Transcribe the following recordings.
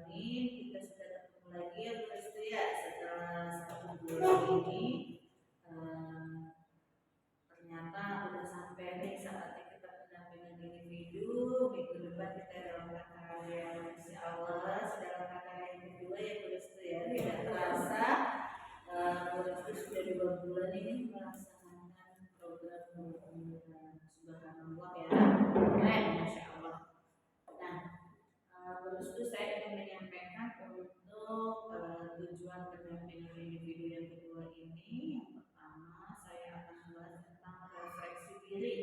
ulangin. Kita sudah ketemu lagi ya Restu ya setelah 1 bulan ini. Ternyata udah sampai nih saatnya kita pendampingan individu. Minggu depan kita dalam KKN yang insya Allah dalam KKN yang kedua ya Restu ya. Tidak terasa Restu sudah 2 bulan ini melaksanakan program pembelajaran. Subhanallah ya, keren Masya Allah. Nah, terus itu saya ingin menyampaikan untuk tujuan pendampingan individu yang kedua ini. Yang pertama, saya akan membahas tentang refleksi diri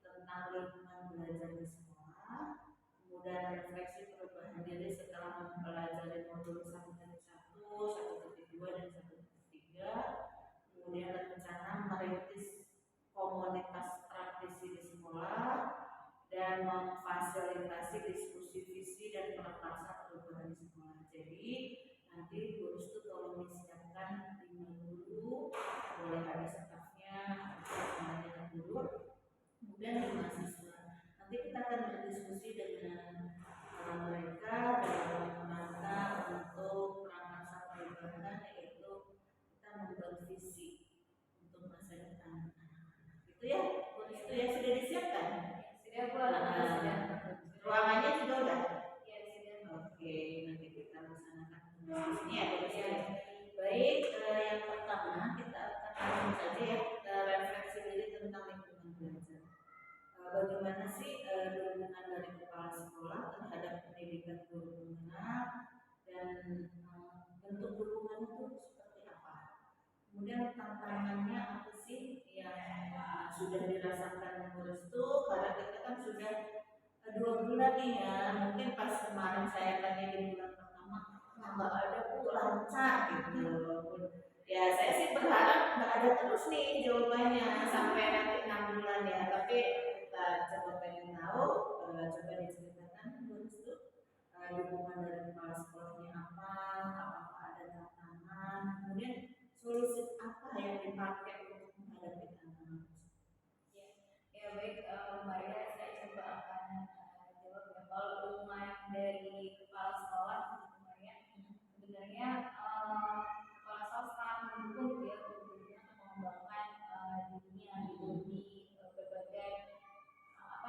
tentang lingkungan belajar di sekolah, kemudian refleksi perubahan diri setelah mempelajari modul 1.1, 1.2, dan 1.3, kemudian rencana merintis komunitas praktisi di sekolah, dan memfasilitasi diskusi visi dan pelepasan perubahan di sekolah. Jadi nanti guru itu tolong disiapkan 5 guru, boleh ada stafnya, semuanya guru, kemudian 5 siswa. Nanti kita akan berdiskusi dengan mereka dalam rangka untuk pelepasan perubahan, yaitu kita membuat visi untuk masa depan. Itu ya, itu ya sudah disiapkan. Ruangannya juga udah? Ya, sudah. Oke, nanti kita laksanakan diskusinya ya. Baik, yang pertama kita akan langsung saja ya refleksi diri tentang lingkungan belajar. Bagaimana sih dukungan dari kepala sekolah terhadap pendidikan guru penggerak, dan bentuk dukungan itu seperti apa? Kemudian tantangannya apa sih yang sudah dirasakan Restu, karena kita kan sudah 2 bulan nih ya. Mungkin pas kemarin saya tanya di bulan pertama nggak ada lancar gitu. Ya saya sih berharap nggak ada terus nih jawabannya sampai nanti 6 bulan ya. Tapi kita coba pengen tahu, coba diceritakan Restu dukungan dari kepala sekolahnya apa, apakah ada tantangan, kemudian solusi apa yang dipakai untuk menghadapi tantangan. Ya baik, Maria, saya coba akan jawab ya. Kalau dukungan dari kepala sekolah, Maria, sebenarnya kepala sekolah sangat mendukung ya untuk mengembangkan dirinya di berbagai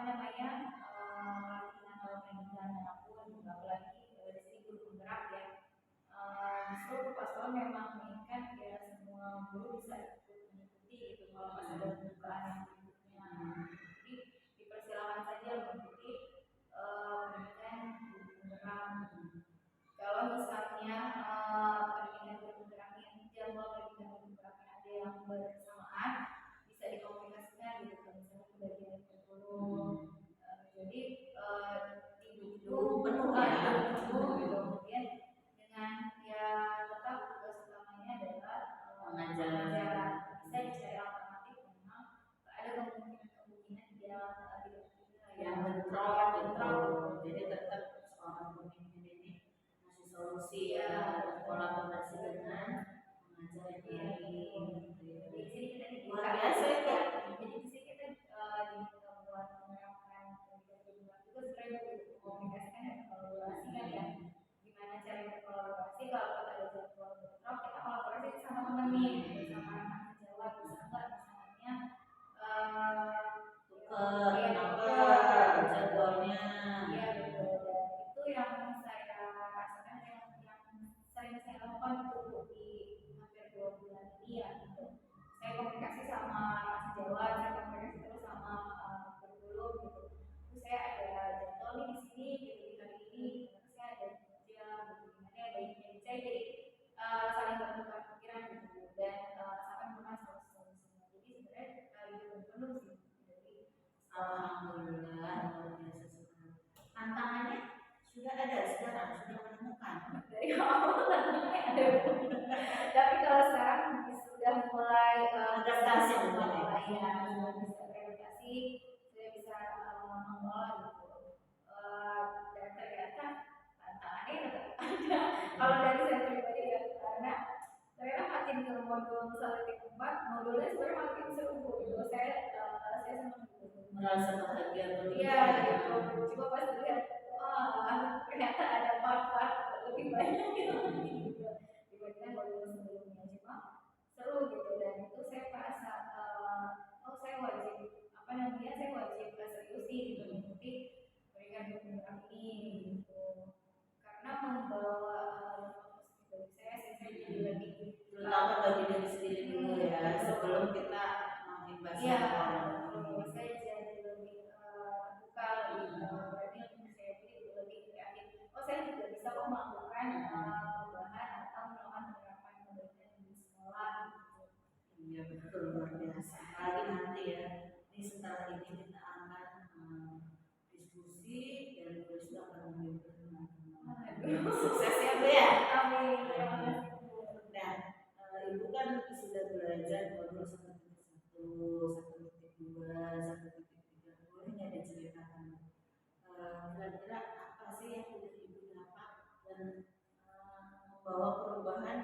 latihan atau pendidikan manapun, apalagi dari segi guru penggerak ya. Justru kepala sekolah memang menginginkan ya semua guru bisa ikut mengikuti itu kalau pas ada pembukaan yang berikutnya. Jadi dipersilakan saja mengikuti pendidikan guru penggerak. Kalau misalnya pendidikan guru penggerak ini jadwal pendidikan guru penggeraknya ada yang bersamaan, bisa dikomunikasikan gitu kan, misalnya pembagian kurikulum. Jadi itu penuh gitu. Kemudian dengan ya tetap tugas utamanya adalah mengajar. Bisa dicari alternatif memang ada kemungkinan dia tidak yang bentrok. Jadi tetap seorang pemimpin ini ngasih solusi ya, berkolaborasi dengan mengajar yang lain. Jadi di sini kita luar biasa ya. Jadi di sini kita diminta buat menerapkan pendidikan juga sebenarnya komunikasikan dan kolaborasi kan ya. Gimana cara berkolaborasi? Kalau kita ada jadwal bentrok, kita kolaborasi sama teman nih, sama anak sejawat, bisa nggak misalnya tukar jadwalnya. Iya betul. Dan itu yang saya rasakan, yang sering saya lakukan untuk di hampir 2 bulan ini ya gitu. Saya komunikasi sama anak sejawat, saya komunikasi terus sama kurikulum gitu. Terus saya ada jadwal nih di sini gitu, di hari ini terus saya ada kerja gitu, gimana ya baiknya saya jadi saling bertukar pikiran gitu, dan sampai menemukan solusi-solusinya. Jadi sebenarnya penuh sih. Alhamdulillah, luar biasa sekali. Tantangannya sudah ada sekarang, sudah menemukan. Dari awal tantangannya ada. Tapi kalau sekarang sudah mulai adaptasi, ya, bisa beradaptasi, sudah bisa mengelola gitu. Dan ternyata tantangannya tetap ada. Kalau dari saya pribadi ya, karena saya makin ke modul 1.4, modulnya sebenarnya makin seru gitu. Saya senang merasa bahagia gitu. Coba pas lihat ternyata ada part-part lebih untuk program ini gitu. Karena membawa positif bagi saya jadi lebih terutama bagi diri sendiri dulu ya sebelum kita mengimbas ya orang. saya jadi lebih terbuka lebih berani untuk saya jadi lebih kreatif. Oh saya juga bisa kok melakukan perubahan atau melakukan penerapan kebaikan di sekolah gitu. Iya betul luar biasa. Apalagi nanti ya ini setelah ini kita akan diskusi dan terus akan memimpin teman-teman. Sukses ya Bu ya. Amin. Terima kasih Bu. Nah, Ibu kan sudah belajar baru 1.1, 1.2, 1.3. Boleh nggak diceritakan kira-kira apa sih yang sudah Ibu dapat dan membawa perubahan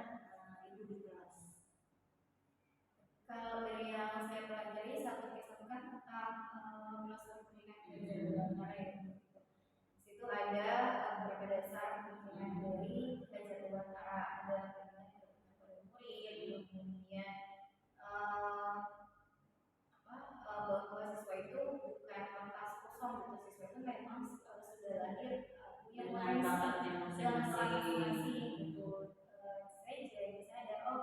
Ibu di kelas? Kalau dari yang saya pelajari satu kisah kan tentang filosofi pendidikan dari situ ada beberapa dasar pendidikan dari belajar dewantara ada murid kemudian bahwa siswa itu bukan kelas kosong gitu siswa itu memang sudah lahir yang dengan bakatnya masing-masing gitu. Saya jadi sadar oh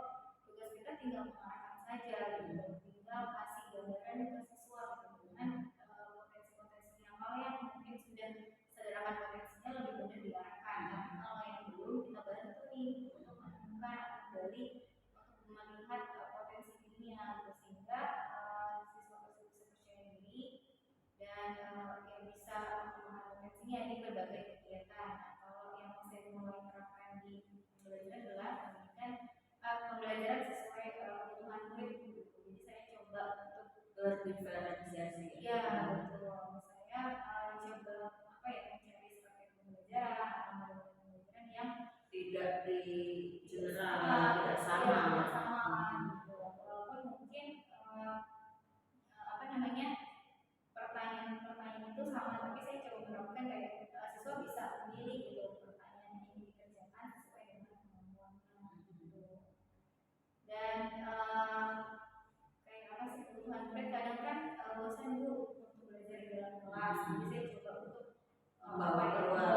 tugas kita tinggal mengarahkan saja gitu tinggal kasih gambaran ke siswa gitu dengan potensi-potensi yang hal yang mungkin sudah sederhana potensinya lebih mudah diarahkan tapi kalau yang belum kita bantu nih untuk menemukan kembali untuk melihat potensi dirinya gitu sehingga siswa tersebut bisa percaya diri dan yang bisa mengembangkan potensinya di berbagai kegiatan. Nah, kalau yang saya mulai terapkan di pembelajaran adalah pendidikan pembelajaran sesuai kebutuhan murid gitu. Jadi saya coba untuk berdiferensiasi. Ya betul. Saya coba apa ya mencari strategi pembelajaran atau pembelajaran yang tidak di general, tidak sama. Gitu. Walaupun mungkin apa namanya pertanyaan-pertanyaan itu sama, tapi saya coba menerapkan kayak siswa bisa memilih gitu pertanyaan yang ingin dikerjakan sesuai dengan kemampuannya gitu. Dan kayak apa sih kebutuhan murid kadang kan bosan bu untuk belajar di dalam kelas, jadi saya coba untuk membawa keluar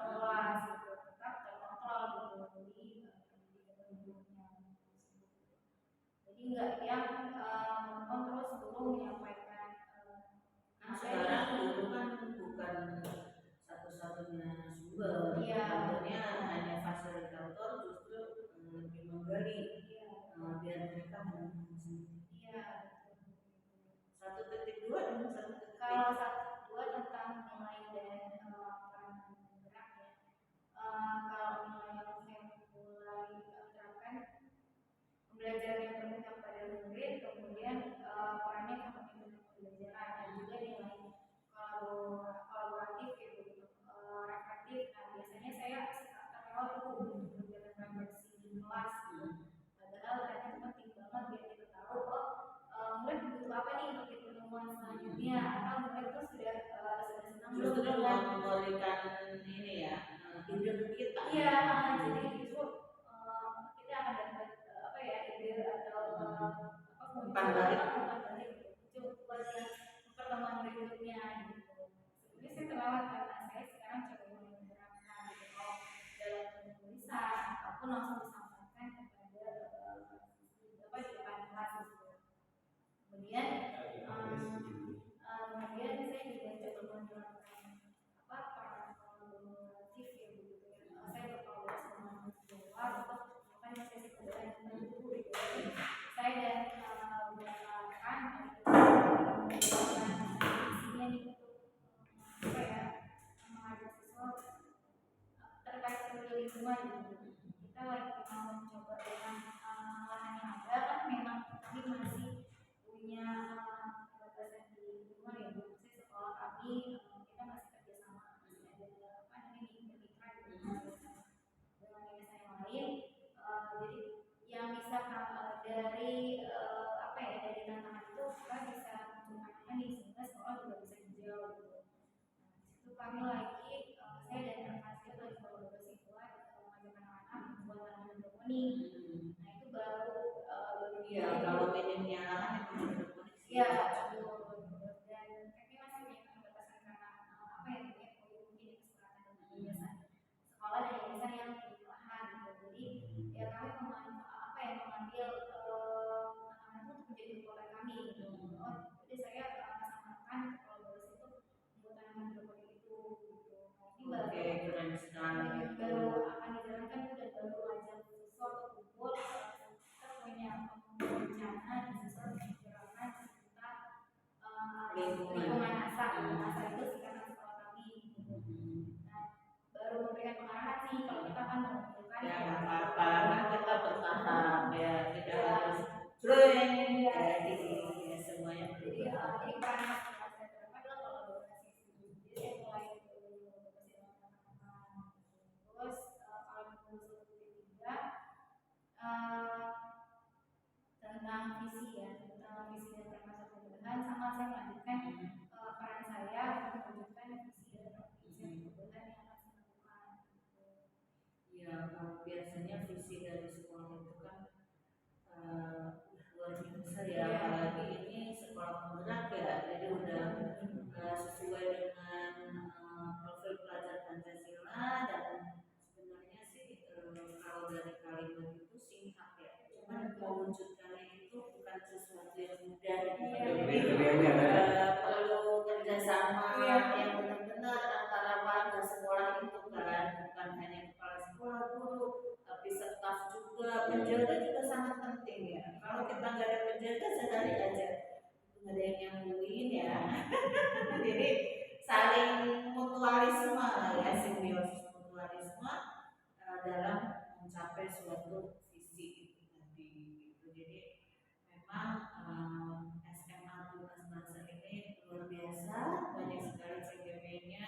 kelas gitu tetap terkontrol gitu di penduduknya jadi nggak yang kontrol sebelum menyampaikan sekarang guru kan bukan satu-satunya sumber akhirnya hanya fasilitator justru lebih menggali biar mereka menemukan sendiri. 1.2 dan 1.3 kalau 1.2 tentang nilai dan peran penggerak ya kalau nilai yang saya mulai terapkan pembelajaran yang berpihak pada murid kemudian perannya kepentingan pembelajaran dan juga nilai kolaboratif gitu reflektif. Nah biasanya saya suka terlewat tuh kegiatan refleksi di kelas gitu padahal ternyata penting banget biar kita tahu oh murid butuh apa nih untuk pertemuan selanjutnya atau murid tuh sudah senang justru memberikan ini ya ide kita iya jadi justru kita akan dapat apa ya ide atau umpan balik itu buat pertemuan berikutnya gitu sebenarnya saya terlewat karena saya sekarang coba menerapkan gitu kalau dalam penulisan apapun langsung disampaikan kepada apa di depan kelas gitu kemudian saya juga coba menerapkan apa peran kolaboratif ya begitu ya saya berkolaborasi sama mahasiswa untuk melakukan sesi pembelajaran buku gitu saya dan beberapa rekan isinya nih untuk apa ya mengajak siswa terkait peduli lingkungan gitu kita lagi mau mencoba dengan lahan yang ada kan memang kami masih punya batasan di lingkungan ya bu saya sekolah kami kita masih kerjasama masih ada apa namanya bermitra dengan yayasan yang lain jadi yang bisa dari apa ya dari tantangan itu kita bisa mencurahkan nih sehingga sekolah juga bisa hijau gitu itu kami lagi saya dan rekan saya lagi kolaborasi buat mengajak anak-anak membuat tanaman hidroponik nah itu baru iya kalau minimnya lahan itu hidroponik ya dan kami masih punya keterbatasan karena apa ya penjaga juga sangat penting ya. Kalau kita nggak ada penjaga, sadari aja nggak ada yang nyambungin ya. Jadi saling mutualisme lah ya, simbiosis mutualisme dalam mencapai suatu visi itu tadi gitu. Jadi memang SMA Tunas Bangsa ini luar biasa, banyak sekali CGP-nya,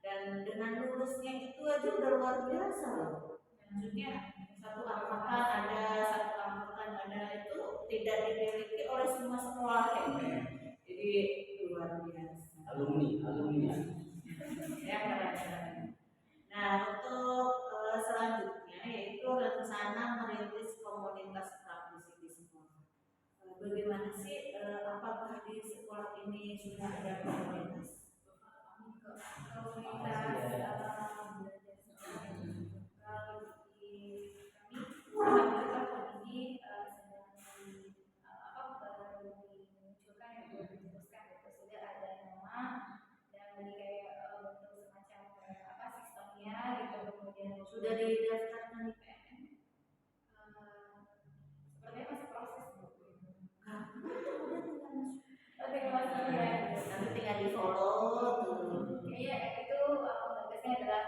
dan dengan lulusnya itu aja udah luar biasa loh. Maksudnya satu angkatan ada itu tidak dimiliki oleh semua sekolah ya. Jadi luar biasa. Alumni. Ya keren. Nah untuk selanjutnya yaitu rencana merintis komunitas praktisi di sekolah. Bagaimana sih apakah di sekolah ini sudah ada komunitas? Kalau di tahun ini sedang baru dimunculkan ya, baru diteruskan gitu. Sudah ada nama dan kayak bentuk semacam sistemnya gitu, kemudian Sudah didaftarkan di PNN? sepertinya masih proses Bu. Nanti tinggal di follow tuh. Iya itu tugasnya adalah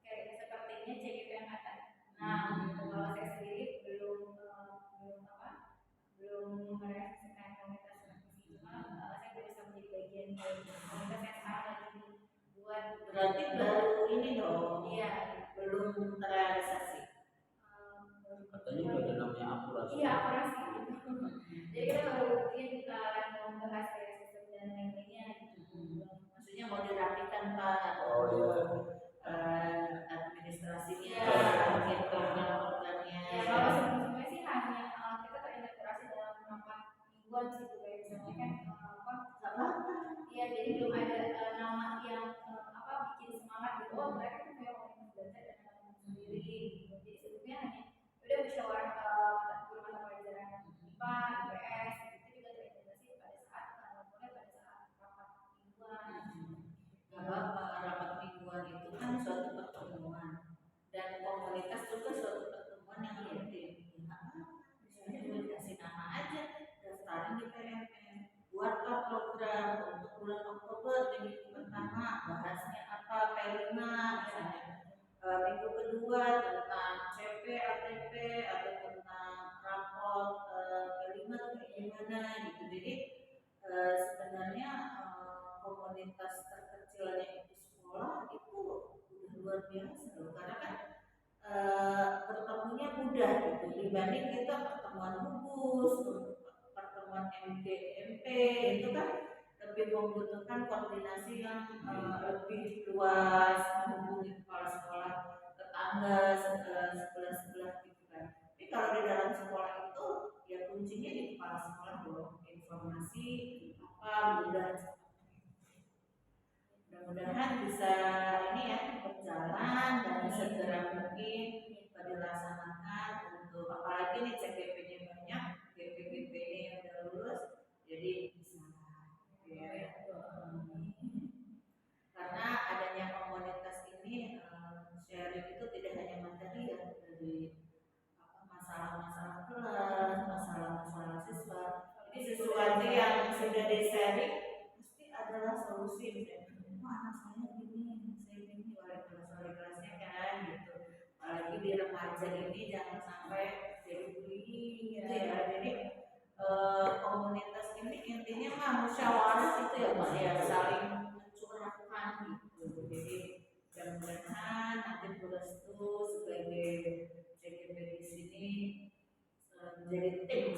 kayak sepertinya CGP angkatan. Nah kalau saya sendiri belum merealisasikan komunitas praktisi, cuma saya bisa menjadi bagian dari komunitas yang sekarang lagi dibuat. Berarti baru ini dong. Iya. Belum terrealisasi. Katanya udah ada namanya akurasi. Iya akurasi. Jadi kita baru mungkin membahas kayak sistem dan lain-lainnya gitu. Maksudnya mau dirapikan Pak. Oh iya. Administrasinya, Iya. program-programnya. Ya kalau sebelumnya sih hanya kita terintegrasi dalam rapat mingguan gitu kayak misalnya kan Iya jadi belum ada nama yang bikin semangat gitu. Oh mereka kan punya komunitas belajar dan teman sendiri gitu. Jadi sebelumnya hanya udah musyawarah mata pelajaran IPA, IPS itu juga terintegrasi pada saat mulai pada saat rapat mingguan. Gak apa-apa, rapat mingguan itu kan suatu pertemuan dan komunitas juga suatu pertemuan yang penting. Misalnya gue dikasih nama aja, daftarin di PNN, buatlah program untuk bulan Oktober minggu pertama, bahasnya apa, P5 misalnya, minggu kedua tentang CP, ATP atau tentang rapot P5 kayak gimana gitu. Jadi sebenarnya komunitas terkecilnya itu sekolah itu udah luar biasa loh, karena kan pertemuannya mudah gitu dibanding kita pertemuan gugus, pertemuan MD, MP itu kan lebih membutuhkan koordinasi yang lebih luas, menghubungi kepala sekolah, tetangga, sebelah gitu kan. Tapi kalau di dalam sekolah itu ya kuncinya di kepala sekolah dong, informasi apa mudah. Mudah-mudahan bisa ini ya berjalan dan segera mungkin dilaksanakan untuk apalagi nih CGP-nya banyak, GP-GP-nya yang udah lulus, jadi bisa ya. Karena adanya komunitas ini sharing itu tidak hanya materi ya, dari masalah-masalah kelas, masalah-masalah siswa. Jadi sesuatu yang sudah di-sharing pasti adalah solusi. Anak saya gini, wali kelasnya kan gitu. Apalagi di remaja ini jangan sampai jadi bullying gitu ya. Jadi komunitas ini intinya mah musyawarah gitu ya Pak ya, saling mencurahkan gitu. Jadi mudah-mudahan nanti Purastu sebagai CGP di sini menjadi tim